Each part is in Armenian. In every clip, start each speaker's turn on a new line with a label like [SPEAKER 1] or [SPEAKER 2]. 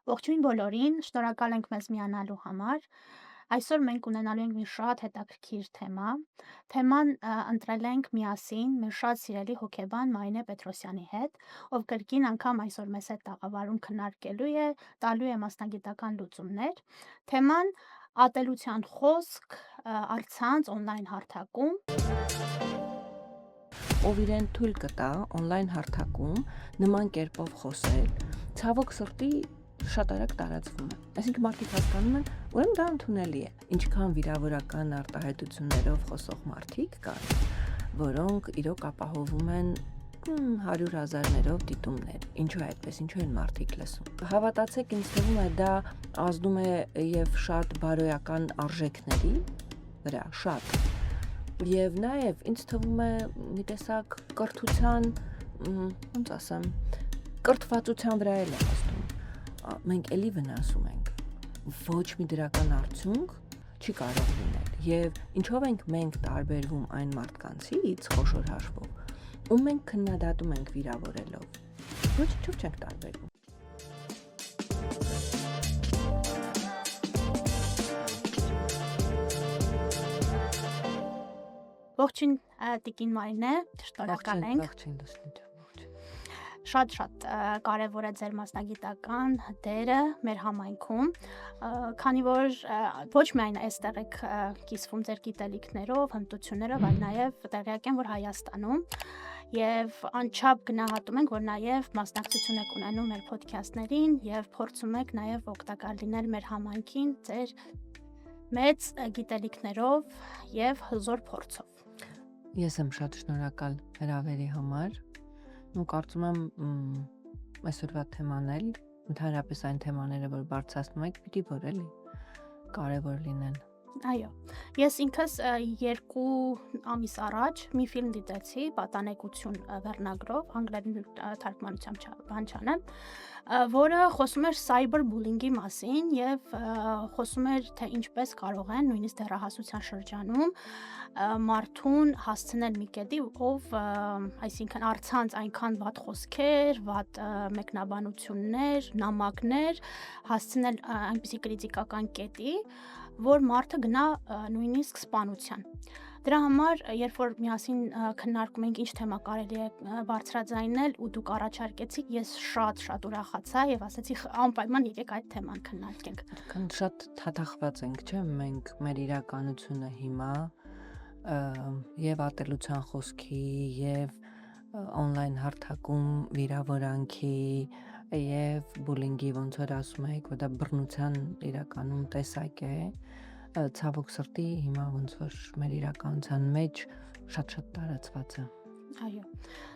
[SPEAKER 1] Ողջույն բոլորին, շնորհակալ ենք մեզ միանալու համար։ Այսօր մենք ունենալու ենք մի շատ հետաքրքիր թեմա։ Թեման ընտրել ենք միասին մեր շատ սիրելի հոգեբան Մարինե Պետրոսյանի հետ, ով կրկին անգամ այսօր մեզ հետ տաղավարում քննարկելու է, տալու է մասնագիտական լուծումներ։ Թեման ատելության խոսք, առցանց օնլայն հարթակում։
[SPEAKER 2] Ով իրեն թույլ կտա օնլայն հարթակում նման կերպով խոսել, ցավոք սրտի շատ արագ տարածվում է։ Այսինքն մարդիկ հասկանում են, ուրեմն դա ընդունելի է։ Ինչքան վիրավորական արտահայտություններով խոսող մարդիկ կան, որոնք իրոք ապահովում են 100,000-ներով դիտումներ։ Ինչու է այդպես, ինչու են մարդիկ լսում։ Հավատացեք, ինձ թվում է դա ազդում է եւ շատ բարոյական արժեքների վրա, շատ։ Եվ նաև ինձ թվում է մի տեսակ կրթության, ոնց ասեմ, կրթվածության վրա էլ է ազդում։ Մենք էլի վնասում ենք։ Ոչ մի դրական արդյունք չի կարող լինել։ Եվ ինչով ենք մենք տարբերվում այն մարդկանցից խոշոր հաշվով, ում մենք քննադատում ենք վիրավորելով։ Ոչինչով չենք տարբերվում։
[SPEAKER 1] Ողջույն Տիկին Մարինե, շնորհակալ ենք։
[SPEAKER 2] Ողջույն լուսնիթ։
[SPEAKER 1] Շատ կարևոր է ձեր մասնագիտական դերը մեր համայնքում, քանի որ ոչ միայն այստեղ եք կիսվում ձեր գիտելիքներով, հմտություններով, այլ նաև տեղյակ եմ, որ Հայաստանում եւ անչափ գնահատում ենք, որ նաև մասնակցություն եք ունենում մեր ոդքասթներին եւ փորձում եք նաև օգտակար լինել մեր համայնքին ձեր մեծ գիտելիքներով եւ հզոր փորձով։
[SPEAKER 2] Ես եմ շատ շնորհակալ հրավերի համար ու կարծում եմ այսօրվա թեման էլ ընդհանրապես այն թեմաները, որ բարձրացնում եք, պիտի որ էլի կարևոր լինեն։
[SPEAKER 1] Այո, ես ինքս 2 ամիս առաջ մի ֆիլմ դիտեցի «Պատանեկություն» վերնագրով, անգլերեն թարգմանությամբ բան չանեմ, որը խոսում էր cyberbullying-ի մասին եւ խոսում էր, թե ինչպես կարող են նույնիսկ դեռահասության շրջանում մարդուն հասցնել մի կետի, ով, այսինքն առցանց այնքան վատ խոսքեր, վատ մեկնաբանություններ, նամակներ հասցնել այնպիսի կրիտիկական կետի, որ մարդը գնա նույնիսկ սպանության։ Դրա համար, երբ որ միասին քննարկում ենք ինչ թեմա կարելի է բարձրաձայնել ու դուք առաջարկեցիք, ես շատ ուրախացա եւ ասացի անպայման եկեք այդ թեման քննարկենք։
[SPEAKER 2] Քան շատ թաթախված ենք, չէ՞, մենք մեր իրականությունը հիմա եւ ատելության խոսքի եւ օնլայն հարթակում վիրավորանքի եւ բուլինգի, ոնց որ ասում եք, որ դա բռնության իրականում տեսակ է, ցավոք սրտի հիմա ոնց որ մեր իրականության մեջ շատ տարածված է։
[SPEAKER 1] Այո,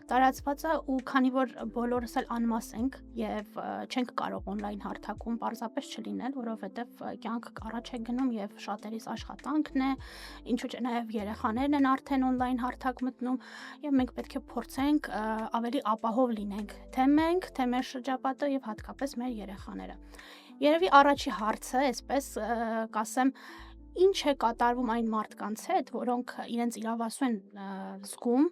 [SPEAKER 1] տարածված է ու քանի որ բոլորս էլ անմաս ենք եւ չենք կարող օնլայն հարթակում պարզապես չլինել, որովհետեւ կյանք առաջ է գնում եւ շատերիս աշխատանքն է, ինչու՞ չէ նաեւ երեխաներն են արդեն օնլայն հարթակ մտնում եւ մենք պետք է փորձենք ավելի ապահով լինենք, թե մենք, թե մեր շրջապատը եւ հատկապես մեր երեխաները։ Երևի առաջի հարցը, այսպես կասեմ, ինչ է կատարվում այն մարդկանց հետ, որոնք իրենց իրավասու են զգում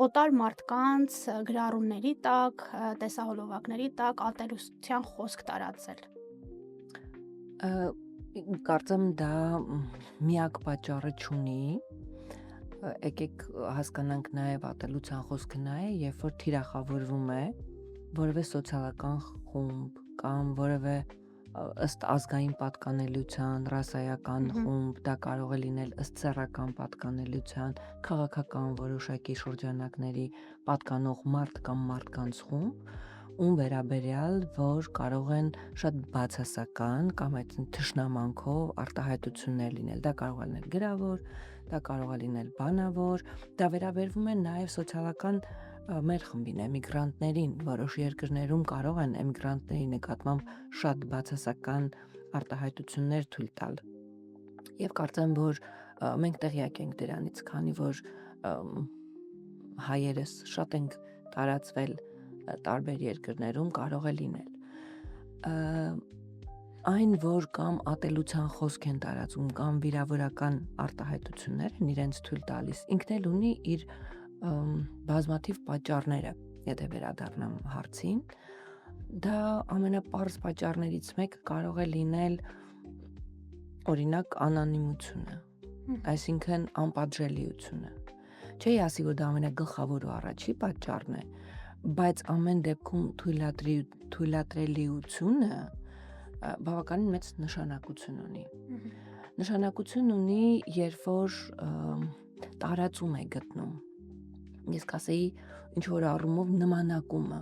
[SPEAKER 1] օտար մարդկանց գրառումների տակ, տեսահոլովակների տակ ատելության խոսք տարածել։
[SPEAKER 2] Կարծեմ դա միակ պատճառը չունի։ Եկեք հասկանանք նաև ատելության խոսքը նա է, երբ որ թիրախավորվում է որևէ սոցիալական խումբ կամ որևէ ըստ ազգային պատկանելիության, ռասայական խումբ, դա կարող է լինել ըստ սեռական պատկանելիության, քաղաքական որոշակի շրջանակների պատկանող մարդ կամ մարդկանց խումբ, ում վերաբերյալ, որ կարող են շատ բացասական կամ այդ թշնամանքով արտահայտություններ լինել։ Դա կարող է լինել գրավոր, դա կարող է լինել բանավոր, դա վերաբերվում է նաև սոցիալական մեր խմբին, էմիգրանտներին, որոշ երկրներում կարող են էմիգրանտների նկատմամբ շատ բացասական արտահայտություններ թույլ տալ։ Եվ կարծեմ, որ մենք տեղյակ ենք դրանից, քանի որ հայերս շատ ենք տարածվել տարբեր երկրներում, կարող է լինել։ Այն, որ կամ ատելության խոսք են տարածում, կամ վիրավորական արտահայտություններ են իրենց թույլ տալիս, ինքն էլ ունի իր բազմաթիվ պատճառները, եթե վերադառնամ հարցին, Դա ամենապարզ պատճառներից մեկը կարող է լինել օրինակ անանիմությունը, այսինքն անպատժելիությունը։ Չի ասի, որ դա ամենագլխավոր ու առաջի պատճառն է, բայց ամեն դեպքում թույլատրելիությունը բավականին մեծ նշանակություն ունի։ Նշանակություն ունի, երբ որ տարածում է գտնում։ Ես կասեի ինչ որ առումով նմանակումը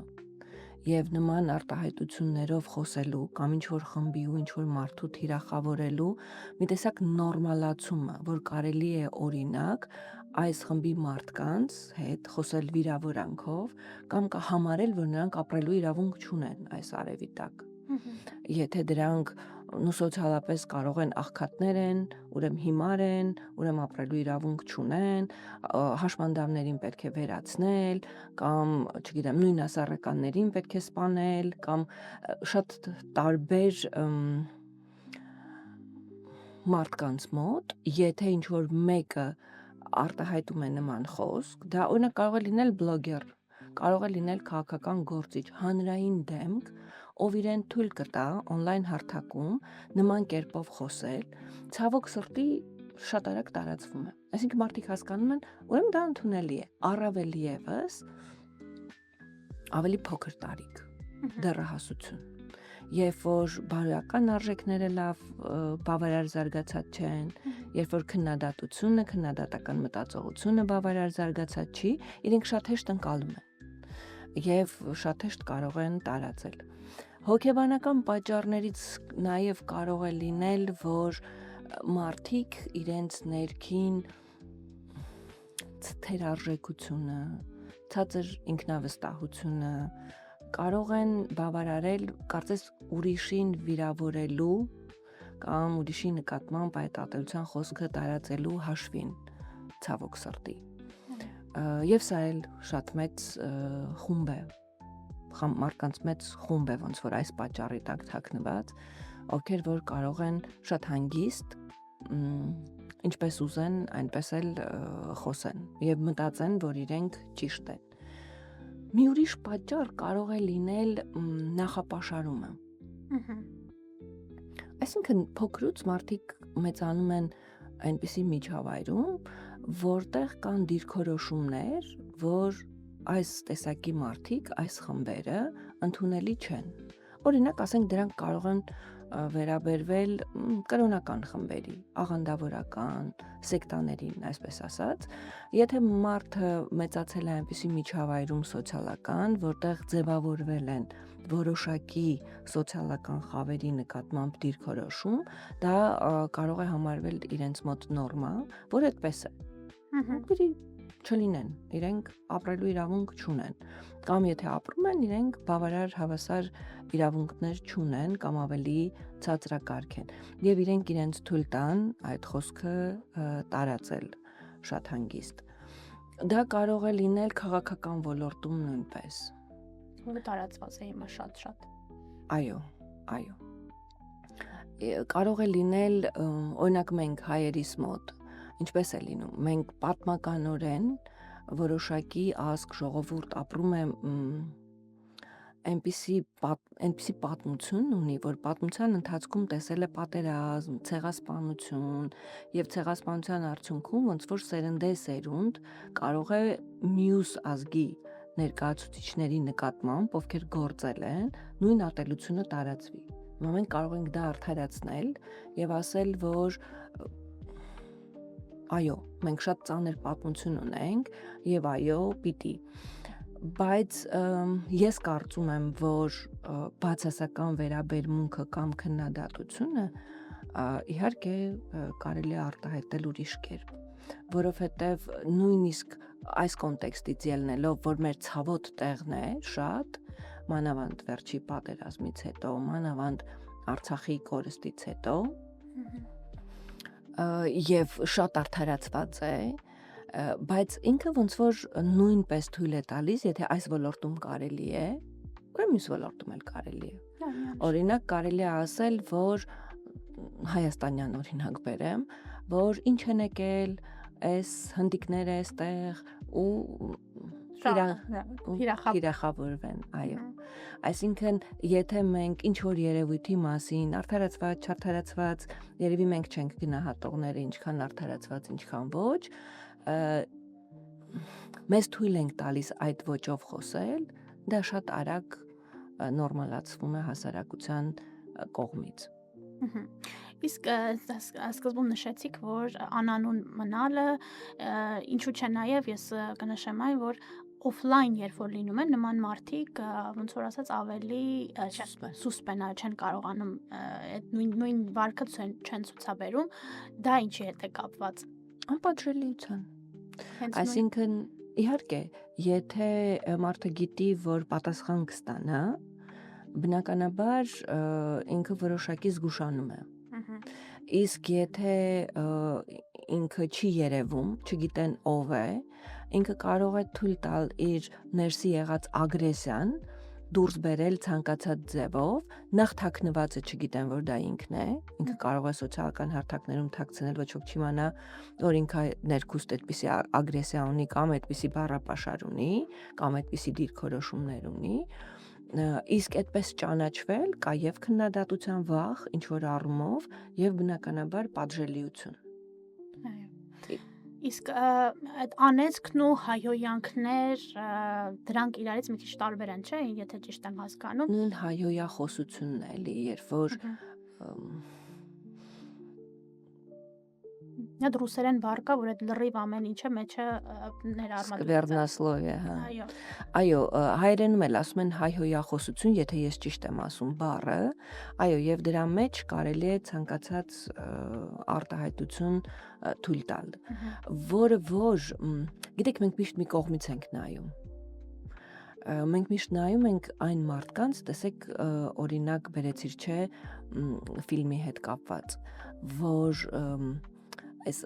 [SPEAKER 2] եւ նման արտահայտություններով խոսելու կամ ինչ որ խմբի ու ինչ որ մարդու թիրախավորելու մի տեսակ նորմալացումը, որ կարելի է օրինակ այս խմբի մարդկանց հետ խոսել վիրավորանքով կամ համարել, որ նրանք ապրելու իրավունք չունեն այս արևի տակ։ Եթե դրանք սոցիալապես կարող են աղքատներ են, ուրեմն հիմար են, ուրեմն ապրելու իրավունք չունեն, հաշմանդամներին պետք է վերացնել, կամ, չգիտեմ, նույն ասառականներին պետք է սպանել, կամ շատ տարբեր մարդկանց մոտ, եթե ինչ որ մեկը արտահայտում է նման խոսք, դա օրինակ կարող է լինել բլոգեր, կարող է լինել քաղաքական գործիչ, հանրային դեմք, ով իրեն թույլ կտա on-line հարթակում նման կերպով խոսել, ցավոք սրտի շատ արագ տարածվում է։ Այսինքն մարդիկ հասկանում են, ուրեմն դա ընդունելի է, առավել ևս ավելի փոքր տարիք, դեռահասություն։ Երբ որ բարոյական արժեքները լավ բավարար զարգացած չեն, երբ որ քննադատությունը, քննադատական մտածողությունը բավարար զարգացած չի, իրենք շատ հեշտ ընկալում են եւ շատ հեշտ կարող են տարածել։ Հոգեբանական պատճառներից նաեւ կարող է լինել, որ մարդիկ իրենց ներքին թերարժեքությունը, ցածր ինքնավստահությունը կարող են բավարարել, կարծես ուրիշին վիրավորելու կամ ուրիշի նկատմամբ այդ ատելության խոսքը տարածելու հաշվին, ցավոք սրտի։ Եվ սա էլ շատ մեծ խումբ է, մարդկանց մեծ խումբ է, ոնց որ այս պատճառի տակ թաքնված, ովքեր որ կարող են շատ հանգիստ, ինչպես ուզեն, այնպես էլ խոսեն եւ մտածեն, որ իրենք ճիշտ են։ Մի ուրիշ պատճառ կարող է լինել նախապաշարումը։ Այսինքն փոքրուց մարդիկ մեծանում են այնպիսի միջավայրում, որտեղ կան դիրքորոշումներ, որ այս տեսակի մարդիկ, այս խմբերը ընդունելի չեն։ Օրինակ, ասենք դրանք կարող են վերաբերվել կրոնական խմբերի, աղանդավորական, սեկտաներին, այսպես ասած, եթե մարդը մեծացել է այնպիսի միջավայրում սոցիալական, որտեղ ձևավորվել են որոշակի սոցիալական խավերի նկատմամբ դիրքորոշում, դա կարող է համարվել իրենց մոտ նորմա, որ այդպես է։ Պիտի չլինեն, իրենք ապրելու իրավունք չունեն, կամ եթե ապրում են, իրենք բավարար հավասար իրավունքներ չունեն կամ ավելի ցածրակարգ են, եւ իրենք իրենց թույլ տան այդ խոսքը տարածել շատ հանգիստ։ Դա կարող է լինել քաղաքական ոլորտում նույնպես։
[SPEAKER 1] Որը տարածված է հիմա շատ։
[SPEAKER 2] Այո։ Կարող է լինել, օրինակ մենք հայերիս մոտ, ինչպես է լինում, մենք պատմականորեն որոշակի ազգ ժողովուրդ ապրում է այնպիսի պատմություն ունի, որ պատմության ընթացքում տեսել է պատերազմ, ցեղասպանություն եւ ցեղասպանության արդյունքում ոնց որ սերնդե-սերունդ կարող է մյուս ազգի ներկայացուցիչների նկատմամբ, ովքեր գործել են, նույն ատելությունը տարածվի։ Մենք կարող ենք դա արդարացնել եւ ասել, որ այո, մենք շատ ծանր պատմություն ունենք եւ այո, պիտի։ Բայց ես կարծում եմ, որ բացասական վերաբերմունքը կամ քննադատությունը իհարկե կարելի է արտահայտել ուրիշ կերպ, որովհետեւ նույնիսկ այս կոնտեքստից ելնելով, որ մեր ցավոտ տեղն է շատ, մանավանդ վերջի պատերազմից հետո, մանավանդ Արցախի կորստից հետո, եւ շատ արդարացված է, բայց ինքը ոնց որ նույնպես թույլ է տալիս, եթե այս ոլորտում կարելի է, ուրեմն մյուս ոլորտում էլ կարելի է։ Օրինակ կարելի է ասել, որ հայաստանյան օրինակ բերեմ, որ ինչ են եկել այս հնդիկները այստեղ ու հիրախավորվեն, այո։ Այսինքն, եթե մենք ինչ-որ երևույթի մասին արդարացված, չարդարացված, երևի մենք չենք գնահատողները, ինչքան արդարացված, ինչքան ոչ, մեզ թույլ ենք տալիս այդ ոճով խոսել, դա շատ արագ նորմալացվում է հասարակության կողմից։
[SPEAKER 1] Իսկ սկզբում նշեցիք, որ անանուն մնալը, ինչու՞ չէ նաև ես կնշեմ այն, որ օֆլայն երբ որ լինում են նման մարդիկ, ոնց որ ասած ավելի սուսպեն չեն կարողանում այդ նույն վարքը չեն ցուցաբերում, դա ինչի հետ է կապված։
[SPEAKER 2] Անպատժելիության։
[SPEAKER 1] Հենց
[SPEAKER 2] Այսինքն, իհարկե, եթե մարդը գիտի, որ պատասխան կստանա, բնականաբար ինքը որոշակի զգուշանում է։ Իսկ եթե ինքը չի երևում, չգիտեն ով է, ինքը կարող է թույլ տալ իր ներսի եղած ագրեսիան դուրս բերել ցանկացած ձևով, նախ թաքնվածը չգիտեն, որ դա ինքն է, ինքը կարող է սոցիալական հարթակներում թաքցնել, ոչ ոք չիմանա, որ ինքը ներքուստ այդպիսի ագրեսիա ունի կամ այդպիսի բառապաշար ունի, կամ այդպիսի դիրքորոշումներ ունի, իսկ այդպես ճանաչվել կա եւ քննադատության վախ, ինչ որ առումով, եւ բնականաբար պատժելիություն։
[SPEAKER 1] Իսկ այդ անեծքն ու հայհոյանքներ, դրանք իրարից մի քիչ տարբեր են, չէ՞, եթե ճիշտ եմ հասկանում։
[SPEAKER 2] Նույն հայհոյախոսությունն է, էլի, երբ որ
[SPEAKER 1] Այդ ռուսերեն բառ կա, որ այդ լրիվ ամեն ինչը մեջը ներառված։
[SPEAKER 2] Սկվերնասլովիա, հա։
[SPEAKER 1] Այո։
[SPEAKER 2] Այո, հայերենում էլ ասում են հայհոյախոսություն, եթե ես ճիշտ եմ ասում բառը, այո, եւ դրա մեջ կարելի է ցանկացած արտահայտություն թույլ տալ, որը որ, գիտեք, մենք միշտ մի կողմից ենք նայում։ Մենք միշտ նայում ենք այն մարդկանց, տեսեք, օրինակ բերեցիր, չէ, ֆիլմի հետ կապված, որ այս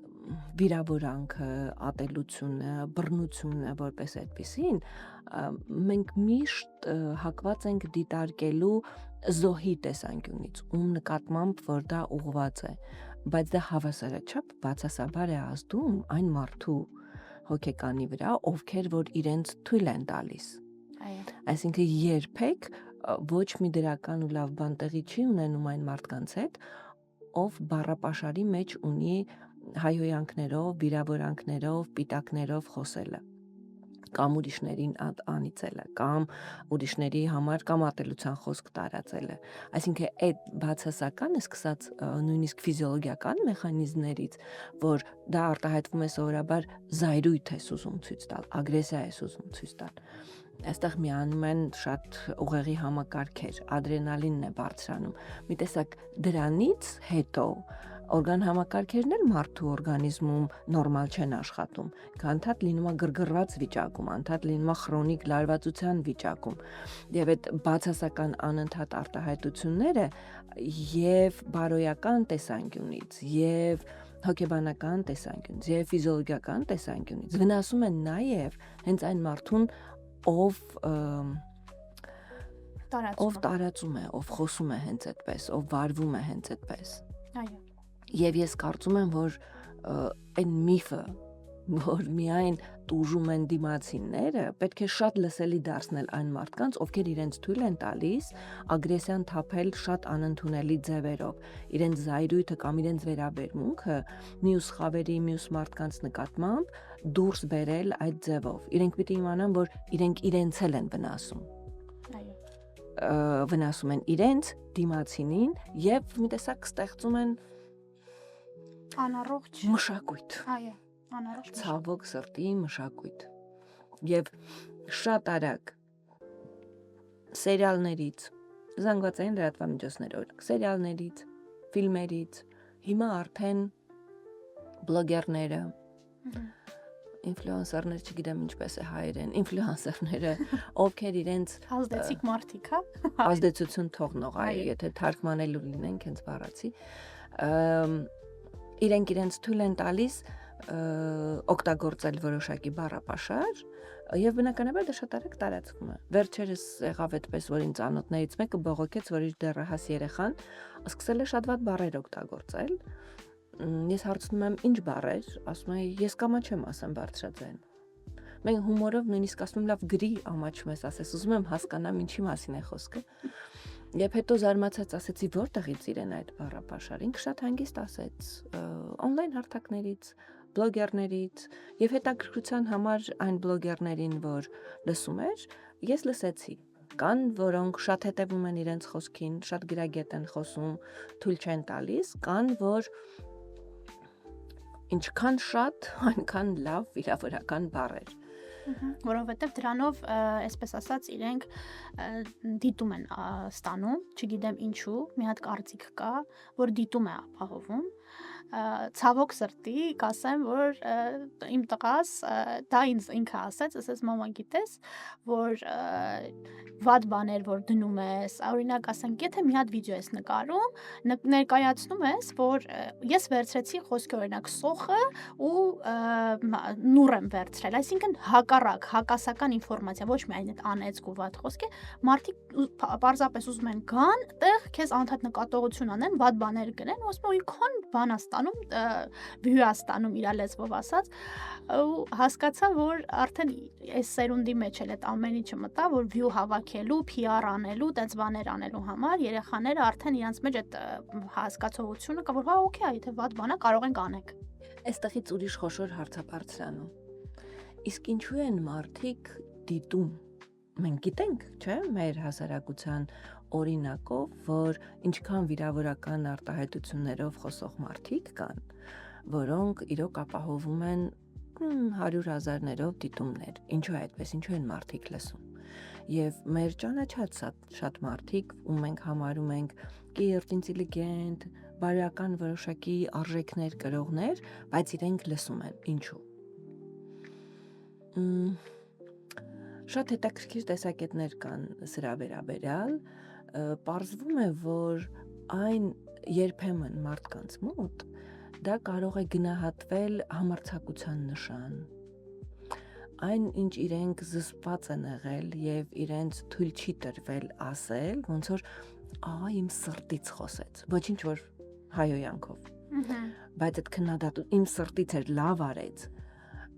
[SPEAKER 2] վիրավորանքը, ատելությունը, բռնությունը, որպես այդպիսին, մենք միշտ հակված ենք դիտարկելու զոհի տեսանկյունից, ում նկատմամբ որ դա ուղղված է, բայց դա հավասարաչափ բացասաբար է ազդում այն մարդու հոգեկանի վրա, ովքեր որ իրենց թույլ են տալիս։ Այսինքն երբեք ոչ մի դրական ու լավ բան տեղի չի ունենում այն մարդկանց հետ, ով բառապաշարի մեջ ունի հայհոյանքներով, վիրավորանքներով, պիտակներով խոսելը, կամ ուրիշներին անիծելը, կամ ուրիշների համար կամ ատելության խոսք տարածելը։ Այսինքն այդ բացասականը սկսած նույնիսկ ֆիզիոլոգիական մեխանիզմներից, որ դա արտահայտվում է սովորաբար զայրույթ է ուզում ցույց տալ, ագրեսիա է ուզում ցույց տալ։ Այստեղ միանում են շատ ուղեղի համակարգեր, ադրենալինն է բարձրանում։ Մի տեսակ դրանից հետո օրգան համակարգերն էլ մարդու օրգանիզմում նորմալ չեն աշխատում, անդադ լինում է գրգռված վիճակում, անդադ լինում է քրոնիկ լարվածության վիճակում, եւ այդ բացասական անընդհատ արտահայտությունները եւ բարոյական տեսանկյունից, եւ հոգեբանական տեսանկյունից, եւ ֆիզիոլոգիական տեսանկյունից վնասում են նաեւ հենց այն մարդուն, ով տարածում է, ով խոսում է հենց այդպես, ով վարվում է հենց այդպես։
[SPEAKER 1] Այո։
[SPEAKER 2] Եվ ես կարծում եմ, որ այն միֆը, որ միայն տուժում են դիմացինները, պետք է շատ լսելի դարձնել այն մարդկանց, ովքեր իրենց թույլ են տալիս ագրեսիան թափել շատ անընդունելի ձևերով, իրենց զայրույթը կամ իրենց վերաբերմունքը մյուս խավերի, մյուս մարդկանց նկատմամբ դուրս բերել այդ ձևով։ Իրենք պիտի իմանան, որ իրենք իրենց էլ են վնասում։ Վնասում են իրենց, դիմացինին եւ մի տեսակ ստեղծում են
[SPEAKER 1] անառողջ
[SPEAKER 2] մշակույթ։
[SPEAKER 1] Այո, անառողջ
[SPEAKER 2] ցավոք սրտի մշակույթ։ Եվ շատ արագ սերիալներից, զանգվածային լրատվամիջոցներ, օրինակ, սերիալներից, ֆիլմերից, հիմա արդեն բլոգերները, ինֆլուենսերներ, չգիտեմ ինչպես է հայերեն, ինֆլուենսերները, ովքեր իրենց
[SPEAKER 1] ազդեցիկ մարդիկ, հա,
[SPEAKER 2] ազդեցություն թողնող, այո, եթե թարգմանելու լինենք հենց բառացի, իրենց թույլ են տալիս օգտագործել որոշակի բառապաշար եւ բնականաբար դա շատ արագ տարածվում է։ Վերջերս եղավ այդպես, որ ինձ ծանոթներից մեկը բողոքեց, որ իր դեռահաս երեխան սկսել է շատ վատ բառեր օգտագործել։ Ես հարցնում եմ, ինչ բառեր, ասում է, ես կամա չեմ ասեմ բարձրաձայն։ Մենք հումորով նույնիսկ ասում եմ լավ գրի ամաչում ես ասես, ուզում եմ հասկանամ ինչի մասին է խոսքը։ Եվ հետո զարմացած ասեցի որտեղից իրեն այդ բառապաշարը, ինքը շատ հանգիստ ասեց, on-line հարթակներից, բլոգերներից, եւ հետաքրքրության համար այն բլոգերներին, որ լսում էր, ես լսեցի։ Կան, որոնք շատ հետևում են իրենց խոսքին, շատ գրագետ են խոսում, թույլ չեն տալիս, կան, որ ինչքան շատ, այնքան լավ վիրավորական բառեր։
[SPEAKER 1] Որովհետև դրանով, այսպես ասած, իրենք դիտում են ստանում, չգիտեմ ինչու, մի հատ կարծիք կա, որ դիտում է ապահովում, ցավոք սրտի կասեմ, որ իմ տղաս դա ինքը ասեց մամա գիտես, որ վատ բաներ որ դնում ես, օրինակ ասենք, եթե մի հատ վիդեո ես նկարում, ներկայացնում ես, որ ես վերցրեցի խոսքի օրինակ սոխը ու նուռ եմ վերցրել, այսինքն հակառակ, հակասական ինֆորմացիա, ոչ միայն այդ անեծք ու վատ խոսք է, մարդիկ պարզապես ուզում են գան, տեղ քեզ անդադ նկատողություն անեն, վատ բաներ գրեն, ասում են քան բան ստանում, վյու ստանում իր լեզվով ասած, ու հասկացա, որ արդեն այս սերունդի մեջ էլ այդ ամեն ինչը մտա, որ վյու հավաքելու, PR անելու, տենց բաներ անելու համար երեխաները արդեն իրենց մեջ այդ հասկացողությունը կա, որ հա օքեյ, եթե վատ բան է, կարող ենք անենք։
[SPEAKER 2] Այստեղից ուրիշ խոշոր հարցաբարձրանում։ Իսկ ինչու են մարդիկ դիտում։ Մենք գիտենք, չէ՞, մեր հասարակության օրինակով, որ ինչքան վիրավորական արտահայտություններով խոսող մարդիկ կան, որոնք իրոք ապահովում են 100,000-ներով դիտումներ։ Ինչու է այդպես, ինչու են մարդիկ լսում։ Եվ մեր ճանաչած շատ մարդիկ, ում մենք համարում ենք կիրթ, ինտելիգենտ, բարոյական որոշակի արժեքներ կրողներ, բայց իրենք լսում են։ Ինչու։ Շատ հետաքրքիր տեսակետներ կան սրա վերաբերյալ, պարզվում է, որ այն երբեմն մարդկանց մոտ դա կարող է գնահատվել համարձակության նշան։ Այն, ինչ իրենք զսպված են եղել եւ իրենց թույլ չի տրվել ասել, ոնց որ իմ սրտից խոսեց, ոչինչ որ հայոյանքով։ Բայց այդ քննադատությունը իմ սրտից էր, լավ արեց։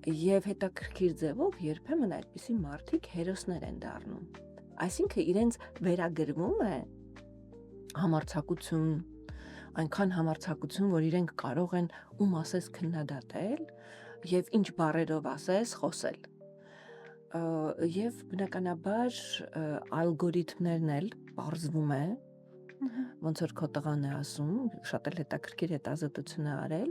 [SPEAKER 2] Եվ հետաքրքիր ձևով երբեմն այդպիսի մարդիկ հերոսներ են դառնում։ Այսինքն իրենց վերագրվում է համարձակություն, այնքան համարձակություն, որ իրենք կարող են ում ասես քննադատել եւ ինչ բառերով ասես խոսել։ Եվ բնականաբար ալգորիթմներն էլ բարձվում է, ոնց որ քո տղան է ասում, շատ էլ հետաքրքիր հետազոտություն է արել։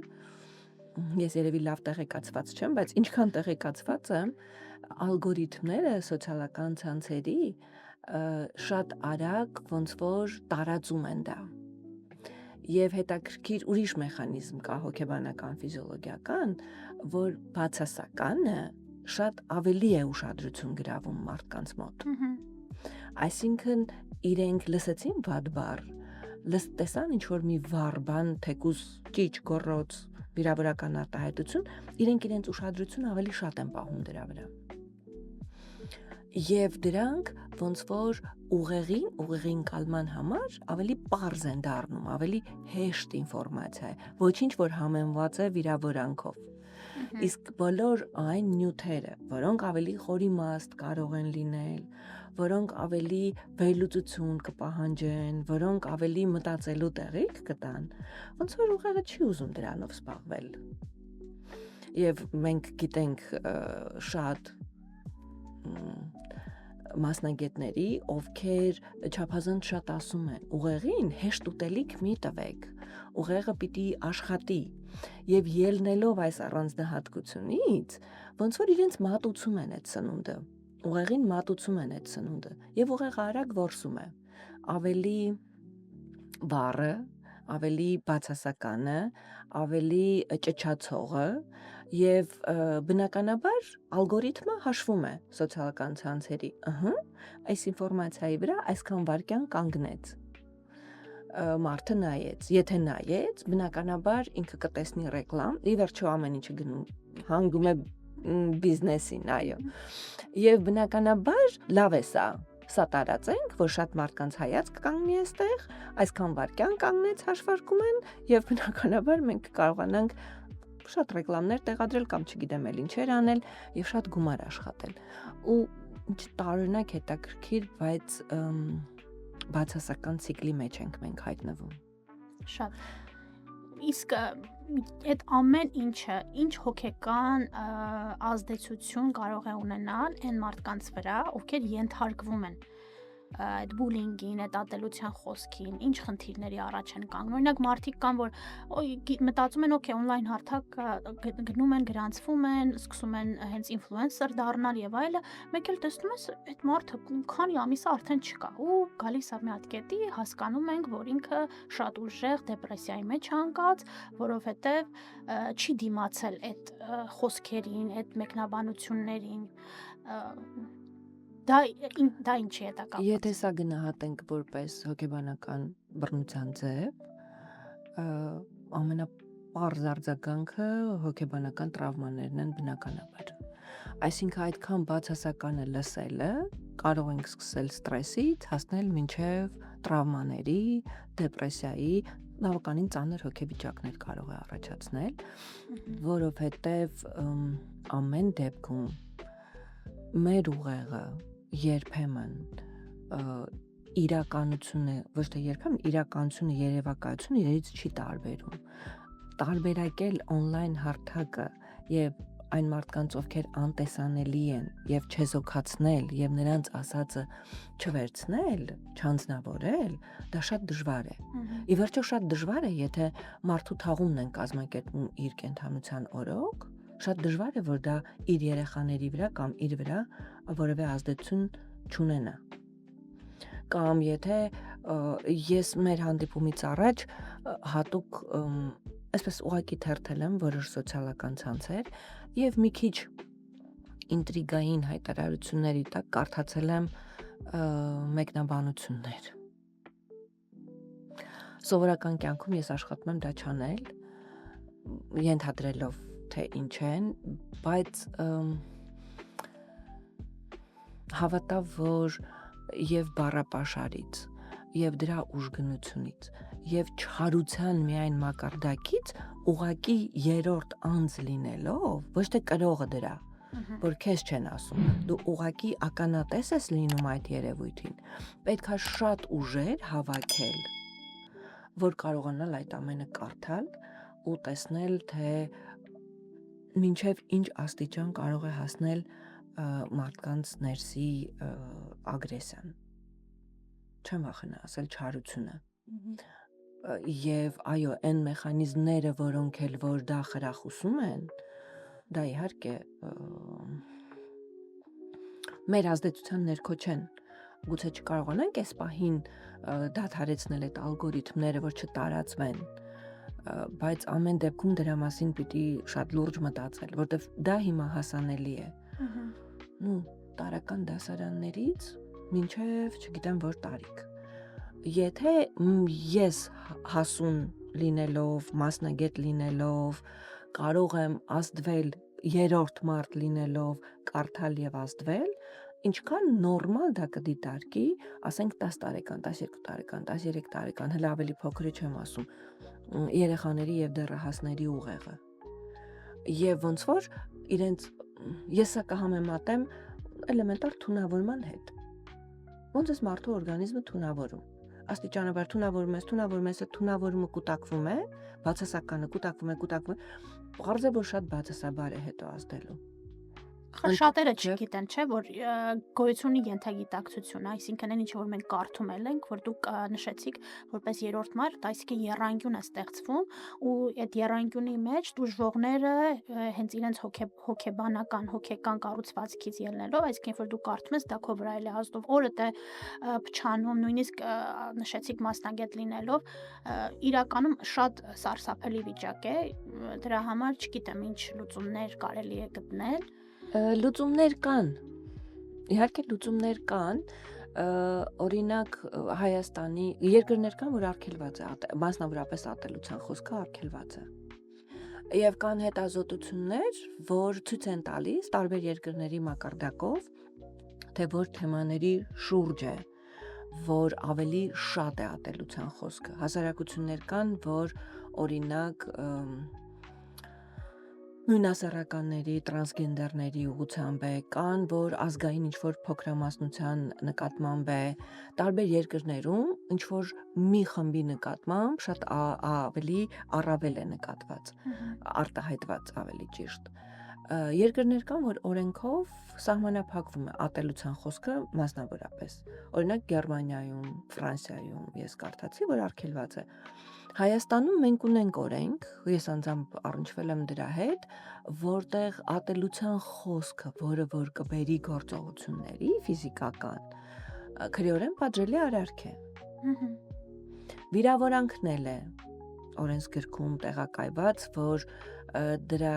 [SPEAKER 2] Ես երևի լավ տեղեկացված չեմ, բայց ինչքան տեղեկացված եմ, ալգորիթմները սոցիալական ցանցերի շատ արագ ոնց որ տարածում են դա։ Եվ հետաքրքիր ուրիշ մեխանիզմ կա հոգեբանական ֆիզիոլոգիական, որ բացասականը շատ ավելի է ուշադրություն գրավում մարդկանց մոտ։ Այսինքն իրենք լսեցին վատ բառ, տեսան ինչ որ մի վառ բան, թեկուզ ճիչ, գոռոց, վիրավորական արտահայտություն, իրենք իրենց ուշադրությունը ավելի շատ են պահում դրա վրա։ Եվ դրանք ոնց որ ուղեղին կալման համար ավելի պարզ են դառնում, ավելի հեշտ ինֆորմացիա է, ոչինչ որ համեմված է վիրավորանքով։ Իսկ բոլոր այն նյութերը, որոնք ավելի խորիմաստ կարող են լինել, որոնք ավելի վերլուծություն կպահանջեն, որոնք ավելի մտածելու տեղիք կտան, ոնց որ ուղեղը չի ուզում դրանով զբաղվել։ Եվ մենք գիտենք շատ մասնագետների, ովքեր չափազանց շատ ասում են, ուղեղին հեշտ ուտելիք մի տվեք, ուղեղը պիտի աշխատի, եւ ելնելով այս առանձնահատկությունից, ոնց որ իրենց մատուցում են այդ սնունդը, ուղեղին մատուցում են այդ սնունդը, եւ ուղեղը արագ որսում է, ավելի բառը, ավելի բացասականը, ավելի ճչացողը, եւ բնականաբար ալգորիթմը հաշվում է սոցիալական ցանցերի, այս ինֆորմացիայի վրա այսքան վայրկյան կանգնեց, մարդը նայեց, եթե նայեց, բնականաբար ինքը կտեսնի ռեկլամ, ի վերջո ամեն ինչը հանգում է բիզնեսին, այո, եւ բնականաբար լավ է սա տարածենք, որ շատ մարդկանց հայացք կանգնի այստեղ, այսքան վայրկյան կանգնեց հաշվարկում են, եւ բնականաբար մենք կարողանանք շատ ռեկլամներ տեղադրել կամ չգիտեմ էլ ինչեր անել եւ շատ գումար աշխատել։ Ու ինչ տարօրինակ հետաքրքիր, բայց բացասական ցիկլի մեջ ենք մենք հայտնվում։
[SPEAKER 1] Շատ։ Իսկ այդ ամեն ինչը ինչ հոգեկան ազդեցություն կարող է ունենալ այն մարդկանց վրա, ովքեր ենթարկվում են այդ բուլինգին, այդ ատելության խոսքին, ինչ խնդիրների առաջ են կանգնում։ Օրինակ մարդիկ կան, որ մտածում են, օքեյ, on-line հարթակ գնում են, գրանցվում են, սկսում են հենց ինֆլուենսեր դառնալ եւ այլը, մեկ էլ տեսնում ես այդ մարդը քանի ամիս արդեն չկա ու գալիս է մի հատ կետի, հասկանում ենք, որ ինքը շատ ուժեղ դեպրեսիայի մեջ է ընկած, որովհետեւ չի դիմացել այդ խոսքերին, այդ մեկնաբանություններին, դա ինչի է դա կապված։
[SPEAKER 2] Եթե սա գնահատենք որպես հոգեբանական բռնության ձև, ամենապարզ արձագանքը հոգեբանական տրավմաներն են բնականաբար։ Այսինքն այդքան բացասականը լսելը կարող ենք սկսել ստրեսից հասնել մինչև տրավմաների, դեպրեսիայի, բավականին ծանր հոգեվիճակներ կարող է առաջացնել, որովհետև ամեն դեպքում մեր ուղեղը երբեմն իրականությունը, ոչ թե երբեմն իրականությունը, երևակայությունը իրենց չի տարբերում։ Տարբերակել on-line հարթակը եւ այն մարդկանց, ովքեր անտեսանելի են եւ չեզոքացնել եւ նրանց ասածը չվերցնել, չանձնավորել, դա շատ դժվար է։ Ի վերջո շատ դժվար է, եթե մարդու թաղումն են կազմակերպում իր կենթանության օրոք, շատ դժվար է, որ դա իր երեխաների վրա կամ իր վրա որևէ ազդեցություն չունենա։ Կամ եթե ես մեր հանդիպումից առաջ հատուկ այսպես ուղղակի թերթել եմ որոշ սոցիալական ցանցեր եւ մի քիչ ինտրիգային հայտարարությունների տակ կարդացել եմ մեկնաբանություններ։ Սովորական կյանքում ես աշխատում եմ դա չանել, ենթադրելով թե ինչ են, բայց հավատա, որ եւ բառապաշարից, եւ դրա ուժգնությունից, եւ չարության միայն մակարդակից ուղակի երրորդ անձ լինելով, ոչ թե կրողը դրա, որ քեզ չեն ասում, դու ուղակի ականատես ես լինում այդ երևույթին, պետքա շատ ուժեր հավաքել, որ կարողանալ այդ ամենը կարդալ ու տեսնել, թե մինչև ինչ աստիճան կարող է հասնել մարդկանց ներսի ագրեսիան, չեմ վախենա ասել չարությունը, եւ այո, այն մեխանիզմները, որոնք էլ որ դա խրախուսում են, դա իհարկե մեր ազդեցության ներքո չեն, գուցե չկարողանանք այս պահին դադարեցնել այդ ալգորիթմները, որ չտարածվեն, բայց ամեն դեպքում դրա մասին պիտի շատ լուրջ մտածել, որտեվ դա հիմա հասանելի է։ Տարական դասարաններից մինչև չգիտեմ որ տարիք։ Եթե ես հասուն լինելով, մասնագետ լինելով, կարող եմ ազդվել երրորդ մարդ լինելով, կարդալ եւ ազդվել, ինչքան նորմալ դա կդիտարկի, ասենք 10 տարեկան, 12 տարեկան, 13 տարեկան, հələ ավելի փոքրը չեմ ասում, երեխաների եւ դեռահասների ուղեղը։ Եվ ոնց որ իրենց ես սա կհամեմատեմ էլեմենտար թունավորման հետ։ Ոնց է մարդու օրգանիզմը թունավորում։ Աստիճանաբար թունավորում ես, թունավորումը կուտակվում է, բացասականը կուտակվում է, պարզ է, որ շատ բացասաբար է հետո ազդելու։
[SPEAKER 1] Շատերը չգիտեն, չէ, որ գոյություն ունի ենթագիտակցություն, այսինքն այն ինչը որ մենք կարդում ենք, որ դուք նշեցիք որպես երրորդ մարդ, այսինքն եռանկյուն է ստեղծվում ու այդ եռանկյունի մեջ դժվողները հենց իրենց հոգեբանական, հոգեկան կառուցվածքից ելնելով, այսինքն որ դու կարդում ես, դա քո վրա էլ է ազդում, օրդ է փչանում, նույնիսկ նշեցիք մասնագետ լինելով, իրականում շատ սարսափելի վիճակ է, դրա համար չգիտեմ ինչ լուծումներ կարելի է գտնել։
[SPEAKER 2] Լուծումներ կան, իհարկե լուծումներ կան, օրինակ Հայաստանի երկրներ կան, որ արգելված է, մասնավորապես ատելության խոսքը արգելված է։ Եվ կան հետազոտություններ, որ ցույց են տալիս տարբեր երկրների մակարդակով, թե որ թեմաների շուրջ է, որ ավելի շատ է ատելության խոսքը։ Հասարակություններ կան, որ օրինակ նույնասեռականների, տրանսգենդերների ուղղությամբ է, կան, որ ազգային ինչ-որ փոքրամասնության նկատմամբ է, տարբեր երկրներում ինչ-որ մի խմբի նկատմամբ շատ ավելի առավել է նկատված, արտահայտված ավելի ճիշտ։ Երկրներ կան, որ օրենքով սահմանափակվում է ատելության խոսքը մասնավորապես։ Օրինակ Գերմանիայում, Ֆրանսիայում ես կարդացի, որ արգելված է։ Հայաստանում մենք ունենք օրենք, ես անձամբ առնչվել եմ դրա հետ, որտեղ ատելության խոսքը, որը որ կբերի գործողությունների ֆիզիկական, քրեորեն պատժելի արարք է։ Վիրավորանքն էլ է օրենսգրքում տեղակայված, որ դրա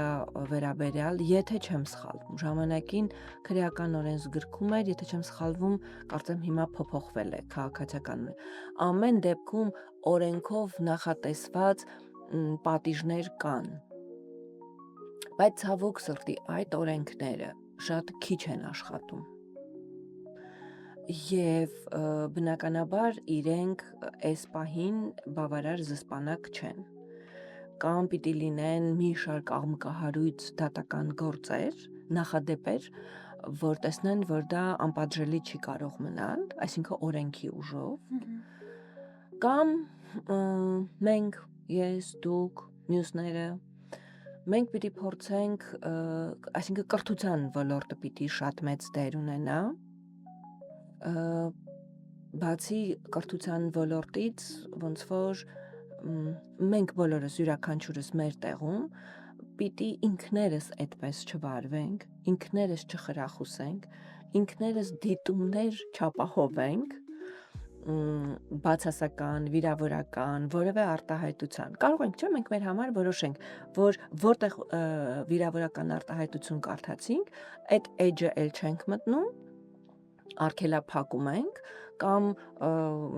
[SPEAKER 2] վերաբերյալ, եթե չեմ սխալվում, ժամանակին քրեական օրենսգրքում էր, եթե չեմ սխալվում, կարծեմ հիմա փոփոխվել է քաղաքացիական։ Ամեն դեպքում օրենքով նախատեսված պատիժներ կան, բայց ցավոք սրտի այդ օրենքները շատ քիչ են աշխատում եւ բնականաբար իրենք այս պահին բավարար զսպանակ չեն, կամ պիտի լինեն մի շարք աղմկահարույց դատական գործեր, նախադեպեր, որ տեսնեն, որ դա անպատժելի չի կարող մնալ, այսինքն օրենքի ուժով, կամ մենք, ես, դուք, մյուսները, մենք պիտի փորձենք, այսինքն կրթության ոլորտը պիտի շատ մեծ դեր ունենա, բացի կրթության ոլորտից, ոնց որ մենք բոլորս յուրաքանչյուրս մեր տեղում պիտի ինքներս այդպես չվարվենք, ինքներս չխրախուսենք, ինքներս դիտումներ չապահովենք, բացասական, վիրավորական, որևէ արտահայտության։ Կարող ենք, չէ՞, մենք մեր համար որոշենք, որ որտեղ վիրավորական արտահայտություն կարդացինք, այդ edge-ը էլ չենք մտնում, արգելափակում ենք, կամ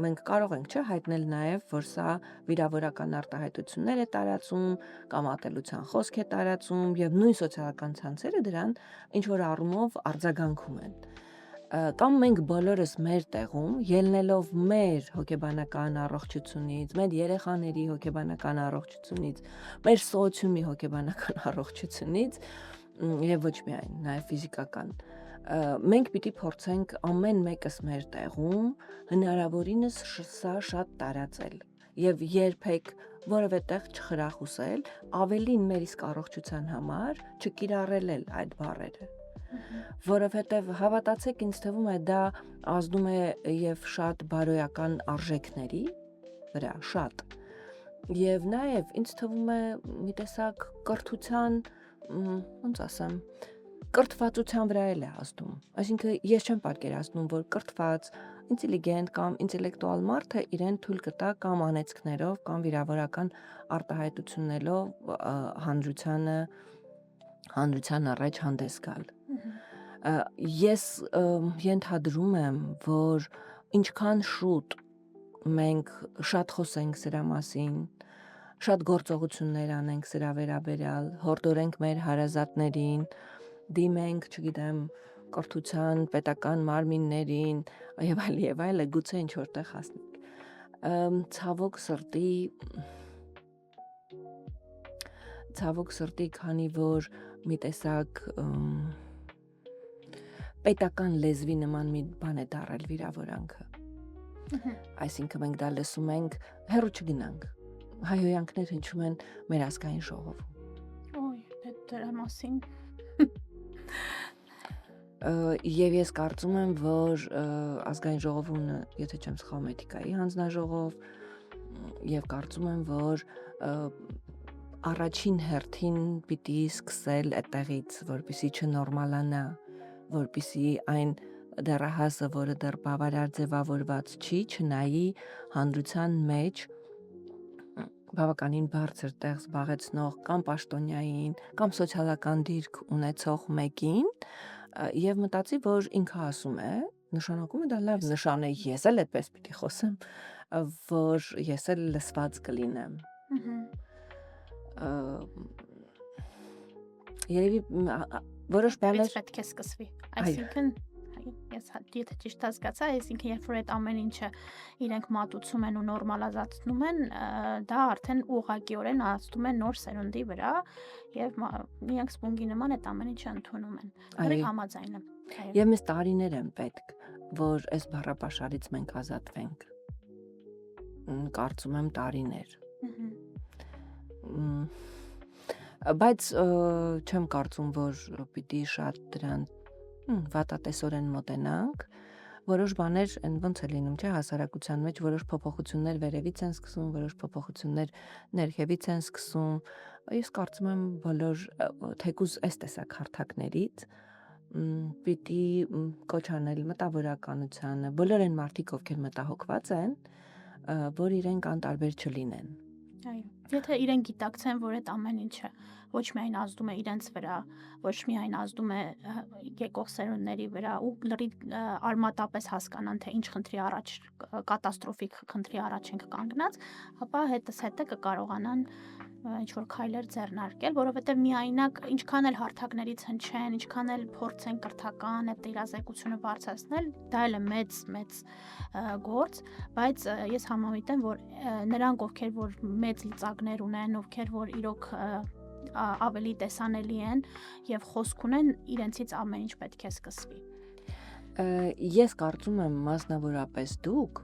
[SPEAKER 2] մենք կարող ենք, չէ, հայտնել նաև, որ սա վիրավորական արտահայտություններ է տարածում, կամ ատելության խոսք է տարածում, եւ նույն սոցիալական ցանցերը դրան ինչ որ առումով արձագանքում են։ Կամ մենք բոլորս մեր տեղում, ելնելով մեր հոգեբանական առողջությունից, մեր երեխաների հոգեբանական առողջությունից, մեր սոցիումի հոգեբանական առողջությունից եւ ոչ միայն, նաեւ ֆիզիկական, մենք պիտի փորձենք ամեն մեկս մեր տեղում հնարավորինս սա շատ տարածել եւ երբեք որևէ տեղ չխրախուսել, ավելին մեր իսկ առողջության համար չկիրառել այդ բառերը, որովհետեւ հավատացեք, ինձ թվում է դա ազդում է եւ շատ բարոյական արժեքների վրա, շատ, եւ նաեւ ինձ թվում է մի տեսակ կրթության, ոնց ասեմ, կրթվածության վրա էլ է ազդում, այսինքն ես չեմ պատկերացնում, որ կրթված, ինտելիգենտ կամ ինտելեկտուալ մարդը իրեն թույլ կտա կամ անեծքներով կամ վիրավորական արտահայտություններով հանրության առաջ հանդես գալ։ Ես ենթադրում եմ, որ ինչքան շուտ մենք շատ խոսենք սրա մասին, շատ գործողություններ անենք սրա վերաբերյալ, հորդորենք մեր հարազատներին, դիմենք, չգիտեմ, կրթության պետական մարմիններին եւ այլը, գուցե ինչ որտեղ հասնենք։ Ցավոք սրտի, քանի որ մի տեսակ պետական լեզվի նման մի բան է դարել վիրավորանքը։ Այսինքն մենք դա լսում ենք, հեռու չգնանք։ Հայհոյանքներ հնչում են մեր ազգային ժողովում։
[SPEAKER 1] Օй, դրա մասին։
[SPEAKER 2] Եվ ես կարծում եմ, որ ազգային ժողովը, եթե չեմ սխալվում, էթիկայի հանձնաժողով, եւ կարծում եմ, որ առաջին հերթին պիտի սկսել այդտեղից, որպեսզի չնորմալանա, որպեսզի այն դեռահասը, որը դեռ բավարար ձևավորված չի, չնայի հանրության մեջ բավականին բարձր տեղ զբաղեցնող կամ պաշտոնյային, կամ սոցիալական դիրք ունեցող մեկին, եւ մտածի, որ ինքը ասում է, նշանակում է դա լավ նշան է, ես էլ այդպես պիտի խոսեմ, որ ես էլ լսված կլինեմ։ Երևի որոշ բաներ
[SPEAKER 1] պետք է սկսվի, այսինքն ես եթե ճիշտ հասկացա, այսինքն երբ որ այդ ամեն ինչը իրենք մատուցում են ու նորմալացնում են, դա արդեն ուղղակիորեն ազդում է նոր սերունդի վրա եւ իրենք սպունգի նման այդ ամեն ինչը ընդունում են։ Լրիվ համաձայն եմ։
[SPEAKER 2] Եվ մեզ տարիներ են պետք, որ այս բառապաշարից մենք ազատվենք։ Կարծում եմ տարիներ։ Բայց չեմ կարծում, որ պիտի շատ դրան վատատեսորեն մոտենանք, որոշ բաներ ոնց է լինում, չէ, հասարակության մեջ որոշ փոփոխություններ վերևից են սկսում, որոշ փոփոխություններ ներքևից են սկսում։ Ես կարծում եմ բոլոր թեկուզ այս տեսակ հարթակներից պիտի կոչ անել մտավորականությանը, բոլոր այն մարդիկ, ովքեր մտահոգված են, որ իրենք անտարբեր չլինեն։
[SPEAKER 1] Այո, եթե իրենք գիտակցեն, որ այդ ամեն ինչը ոչ միայն ազդում է իրենց վրա, ոչ միայն ազդում է եկող սերունդների վրա ու լրիվ արմատապես հասկանան, թե ինչ խնդրի առաջ, կատաստրոֆիկ խնդրի առաջ ենք կանգնած, ապա հետը կկարողանան ինչ-որ քայլեր ձեռնարկել, որովհետև միայնակ ինչքան էլ հարթակներից հնչեն, ինչքան էլ փորձեն կրթական այդ իրազեկությունը բարձրացնել, դա էլ է մեծ գործ, բայց ես համամիտ եմ, որ նրանք, ովքեր որ մեծ լծակներ ունեն, ովքեր որ իրոք ավելի տեսանելի են եւ խոսք ունեն, իրենցից ամեն ինչ պետք է սկսվի։
[SPEAKER 2] Ես կարծում եմ մասնավորապես դուք,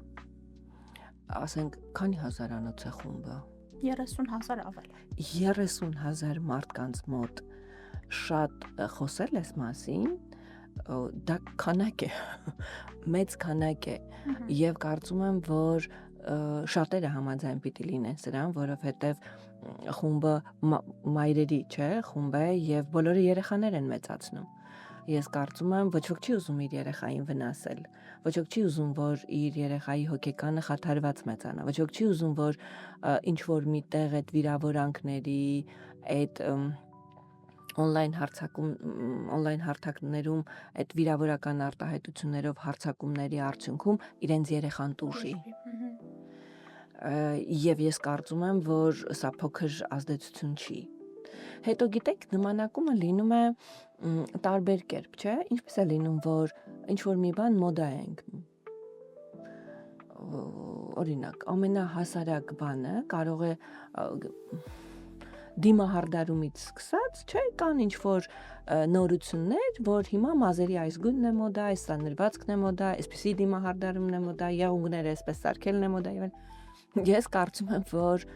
[SPEAKER 2] ասենք, քանի հազարանոց է խումբը։
[SPEAKER 1] 30,000 ավել։
[SPEAKER 2] 30,000 մարդկանց մոտ շատ խոսել ես մասին, դա քանակ է, մեծ քանակ է, եւ կարծում եմ, որ շատերը համաձայն պիտի լինեն սրան, որովհետեւ խումբը մայրերի, չէ, խումբ է եւ բոլորը երեխաներ են մեծացնում։ Ես կարծում եմ, ոչ ոք չի ուզում իր երեխային վնասել, ոչ ոք չի ուզում, որ իր երեխայի հոգեկանը խաթարված մեծանա, ոչ ոք չի ուզում, որ ինչ որ միտեղ այդ վիրավորանքների, այդ on-line հարթակներում այդ վիրավորական արտահայտություններով հարցակումների արդյունքում իրենց երեխան տուժի։ Եվ ես կարծում եմ, որ սա փոքր ազդեցություն չի։ Հետո գիտեք, նմանակումը լինում է տարբեր կերպ, չէ՞, ինչպես է լինում, որ ինչ որ մի բան մոդա է ընկնում։ Օրինակ, ամենահասարակ բանը կարող է դիմահարդարումից սկսած, չէ, կան ինչ որ նորություններ, որ հիմա մազերի այս գույնն է մոդա, այս սանրվածքն է մոդա, այսպեսի դիմահարդարումն է մոդա, եղունգները այսպես սարքելն է մոդա եւ ես կարծում եմ, որ